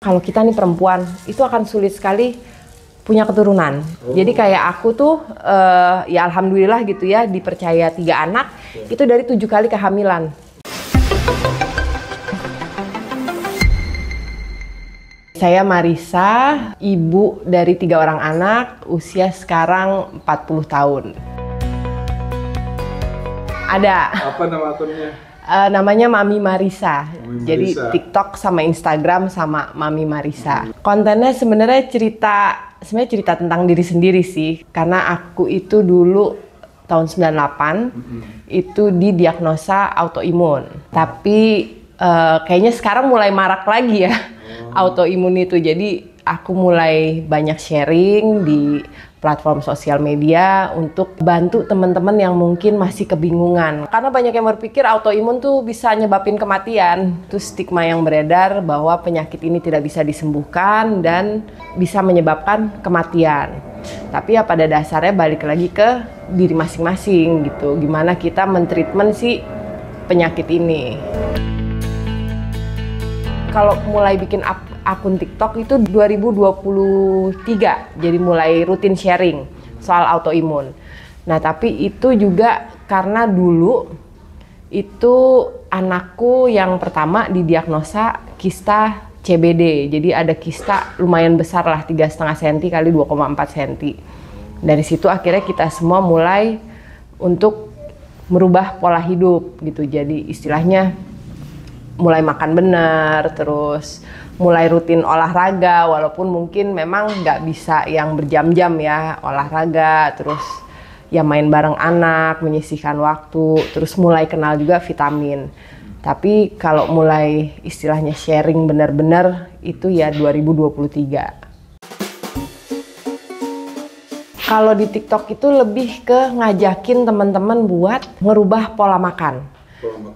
kalau kita nih perempuan itu akan sulit sekali punya keturunan. Jadi kayak aku tuh ya alhamdulillah gitu ya, dipercaya 3 anak itu dari 7 kali kehamilan. Saya Marisa, ibu dari 3 orang anak, usia sekarang 40 tahun. Ada. Apa nama akunnya? Namanya Mami Marisa. Mami Marisa. Jadi TikTok sama Instagram sama Mami Marisa. Kontennya sebenarnya cerita tentang diri sendiri sih. Karena aku itu dulu tahun 98 itu didiagnosa autoimun. Tapi kayaknya sekarang mulai marak lagi ya. Autoimun itu, jadi aku mulai banyak sharing di platform sosial media untuk bantu teman-teman yang mungkin masih kebingungan. Karena banyak yang berpikir autoimun tuh bisa nyebabin kematian. Itu stigma yang beredar bahwa penyakit ini tidak bisa disembuhkan dan bisa menyebabkan kematian. Tapi ya pada dasarnya balik lagi ke diri masing-masing gitu. Gimana kita mentreatment si penyakit ini. Kalau mulai bikin akun TikTok itu 2023, jadi mulai rutin sharing soal autoimun. Nah tapi itu juga karena dulu itu anakku yang pertama didiagnosa kista CBD, jadi ada kista lumayan besar lah, 3,5 cm kali 2,4 cm. Dari situ akhirnya kita semua mulai untuk merubah pola hidup gitu, jadi istilahnya mulai makan benar, terus mulai rutin olahraga, walaupun mungkin memang nggak bisa yang berjam-jam ya olahraga, terus ya main bareng anak, menyisihkan waktu, terus mulai kenal juga vitamin. Tapi kalau mulai istilahnya sharing benar-benar itu ya 2023. Kalau di TikTok itu lebih ke ngajakin teman-teman buat ngerubah pola makan.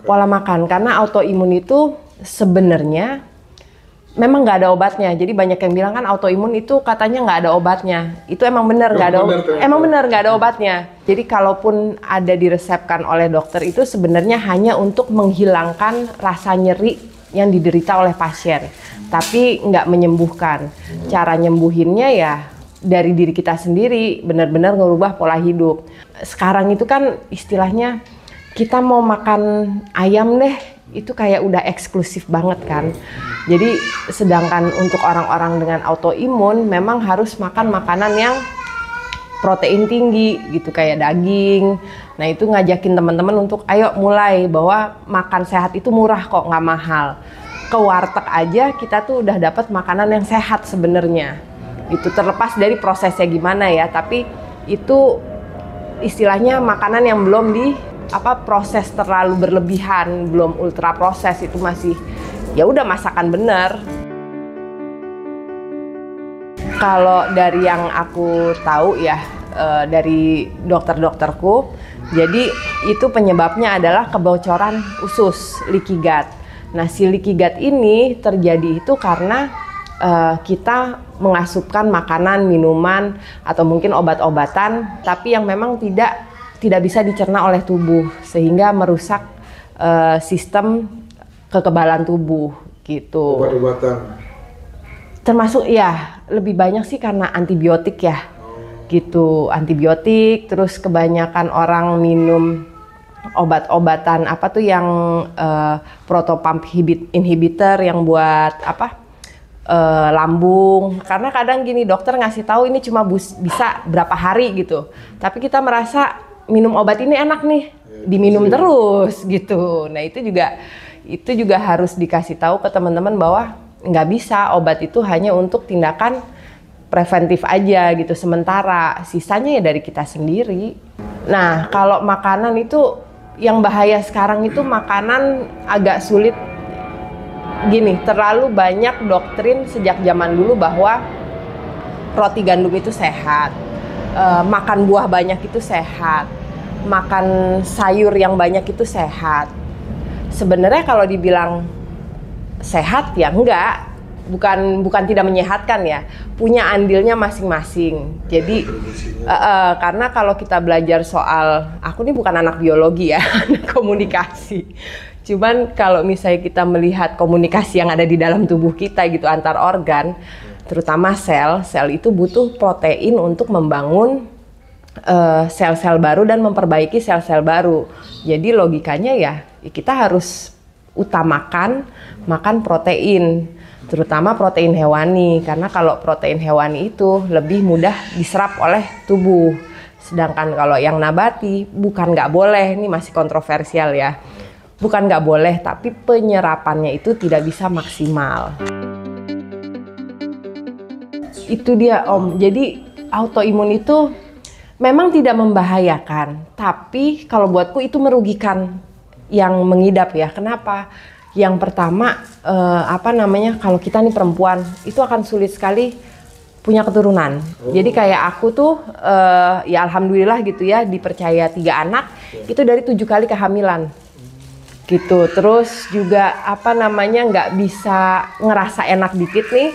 Pola makan, karena autoimun itu sebenarnya memang nggak ada obatnya. Jadi banyak yang bilang kan autoimun itu katanya nggak ada obatnya. Itu emang benar nggak ada, nggak ada obatnya. Jadi kalaupun ada diresepkan oleh dokter itu sebenarnya hanya untuk menghilangkan rasa nyeri yang diderita oleh pasien, tapi nggak menyembuhkan. Cara nyembuhinnya ya dari diri kita sendiri, benar-benar ngerubah pola hidup. Sekarang itu kan istilahnya kita mau makan ayam deh, itu kayak udah eksklusif banget kan. Jadi sedangkan untuk orang-orang dengan autoimun memang harus makan makanan yang protein tinggi gitu, kayak daging. Nah itu ngajakin teman-teman untuk ayo mulai, bahwa makan sehat itu murah kok, nggak mahal. Ke warteg aja kita tuh udah dapat makanan yang sehat sebenarnya. Itu terlepas dari prosesnya gimana ya, tapi itu istilahnya makanan yang belum proses terlalu berlebihan, belum ultra proses, itu masih ya udah masakan bener. Kalau dari yang aku tahu ya dari dokter-dokterku, jadi itu penyebabnya adalah kebocoran usus, leaky gut. Nah si leaky gut ini terjadi itu karena kita mengasupkan makanan, minuman, atau mungkin obat-obatan, tapi yang memang tidak bisa dicerna oleh tubuh, sehingga merusak sistem kekebalan tubuh gitu. Obat-obatan? Termasuk ya lebih banyak sih karena antibiotik ya, gitu. Antibiotik, terus kebanyakan orang minum obat-obatan apa tuh yang protopump inhibitor yang buat lambung. Karena kadang gini, dokter ngasih tahu ini cuma bisa berapa hari gitu, tapi kita merasa minum obat ini enak nih, diminum terus gitu. Nah itu juga harus dikasih tahu ke teman-teman bahwa nggak bisa, obat itu hanya untuk tindakan preventif aja gitu sementara, sisanya ya dari kita sendiri. Nah kalau makanan itu yang bahaya sekarang itu makanan agak sulit gini, terlalu banyak doktrin sejak zaman dulu bahwa roti gandum itu sehat, makan buah banyak itu sehat, makan sayur yang banyak itu sehat. Sebenarnya kalau dibilang sehat ya enggak, bukan tidak menyehatkan ya, punya andilnya masing-masing. Jadi karena kalau kita belajar soal, aku ini bukan anak biologi ya, anak komunikasi. Cuman kalau misalnya kita melihat komunikasi yang ada di dalam tubuh kita gitu antar organ, terutama sel itu butuh protein untuk membangun sel-sel baru dan memperbaiki sel-sel baru. Jadi logikanya ya kita harus utamakan makan protein, terutama protein hewani, karena kalau protein hewani itu lebih mudah diserap oleh tubuh. Sedangkan kalau yang nabati bukan nggak boleh, ini masih kontroversial ya. Bukan nggak boleh, tapi penyerapannya itu tidak bisa maksimal. Itu dia Om, jadi autoimun itu memang tidak membahayakan, tapi kalau buatku itu merugikan yang mengidap ya. Kenapa? Yang pertama, kalau kita nih perempuan, itu akan sulit sekali punya keturunan. Jadi kayak aku tuh, ya alhamdulillah gitu ya, dipercaya 3 anak, itu dari 7 kali kehamilan. Gitu, terus juga nggak bisa ngerasa enak dikit nih,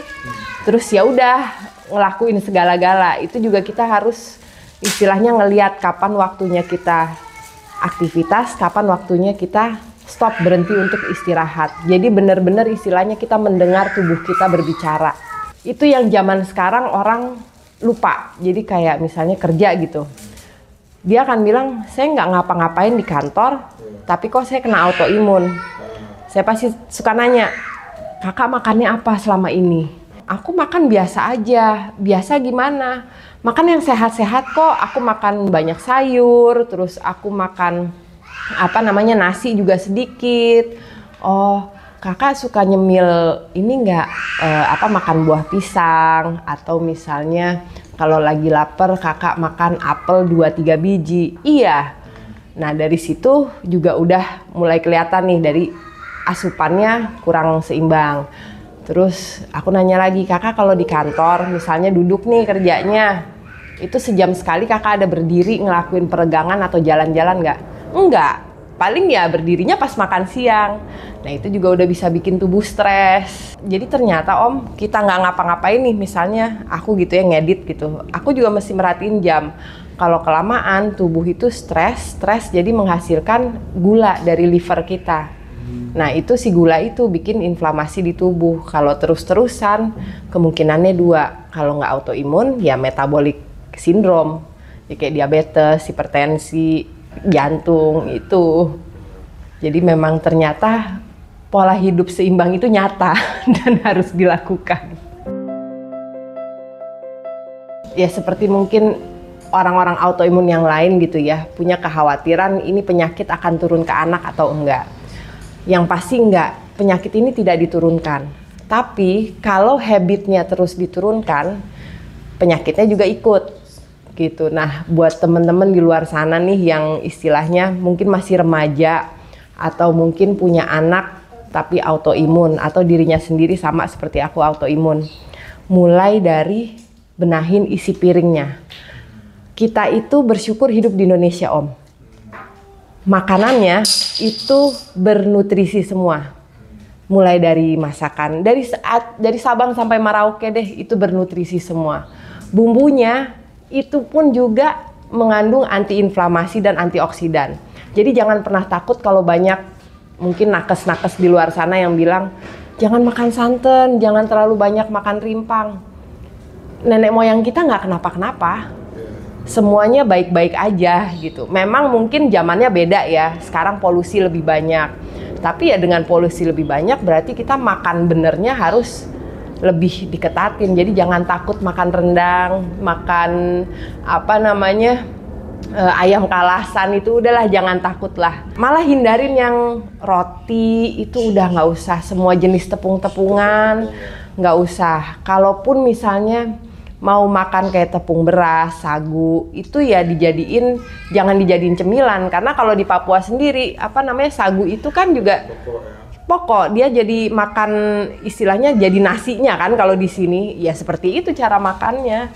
terus ya udah ngelakuin segala-gala. Itu juga kita harus istilahnya ngelihat kapan waktunya kita aktivitas, kapan waktunya kita stop, berhenti untuk istirahat. Jadi benar-benar istilahnya kita mendengar tubuh kita berbicara. Itu yang zaman sekarang orang lupa. Jadi kayak misalnya kerja gitu, dia akan bilang, saya nggak ngapa-ngapain di kantor, tapi kok saya kena autoimun. Saya pasti suka nanya, kakak makannya apa selama ini? Aku makan biasa aja. Biasa gimana? Makan yang sehat-sehat kok. Aku makan banyak sayur, terus aku makan nasi juga sedikit. Oh, kakak suka nyemil ini nggak? Makan buah pisang, atau misalnya kalau lagi lapar kakak makan apel 2-3 biji. Iya. Nah dari situ juga udah mulai kelihatan nih, dari asupannya kurang seimbang. Terus aku nanya lagi, kakak kalau di kantor misalnya duduk nih kerjanya, itu sejam sekali kakak ada berdiri ngelakuin peregangan atau jalan-jalan nggak? Enggak, paling ya berdirinya pas makan siang. Nah itu juga udah bisa bikin tubuh stres. Jadi ternyata Om, kita nggak ngapa-ngapain nih, misalnya aku gitu ya ngedit gitu, aku juga mesti merhatiin jam. Kalau kelamaan tubuh itu stres jadi menghasilkan gula dari liver kita. Nah itu si gula itu bikin inflamasi di tubuh. Kalau terus-terusan kemungkinannya 2. Kalau nggak autoimun ya metabolic syndrome, ya kayak diabetes, hipertensi, jantung itu. Jadi memang ternyata pola hidup seimbang itu nyata dan harus dilakukan. Ya seperti mungkin orang-orang autoimun yang lain gitu ya, punya kekhawatiran ini penyakit akan turun ke anak atau enggak. Yang pasti enggak, penyakit ini tidak diturunkan. Tapi kalau habitnya terus diturunkan, penyakitnya juga ikut gitu. Nah buat teman-teman di luar sana nih yang istilahnya mungkin masih remaja, atau mungkin punya anak tapi autoimun, atau dirinya sendiri sama seperti aku autoimun, mulai dari benahin isi piringnya. Kita itu bersyukur hidup di Indonesia Om. Makanannya itu bernutrisi semua. Mulai dari masakan, dari Sabang sampai Merauke deh, itu bernutrisi semua. Bumbunya itu pun juga mengandung antiinflamasi dan antioksidan. Jadi jangan pernah takut kalau banyak mungkin nakes-nakes di luar sana yang bilang jangan makan santan, jangan terlalu banyak makan rimpang. Nenek moyang kita nggak kenapa-kenapa. Semuanya baik-baik aja gitu. Memang mungkin zamannya beda ya. Sekarang polusi lebih banyak. Tapi ya dengan polusi lebih banyak berarti kita makan benernya harus lebih diketatin. Jadi jangan takut makan rendang, makan ayam kalasan, itu udahlah jangan takut lah. Malah hindarin yang roti itu udah nggak usah, semua jenis tepung-tepungan nggak usah. Kalaupun misalnya mau makan kayak tepung beras, sagu, itu ya jangan dijadiin cemilan. Karena kalau di Papua sendiri, sagu itu kan juga pokok. Dia jadi makan, istilahnya jadi nasinya kan kalau di sini. Ya seperti itu cara makannya.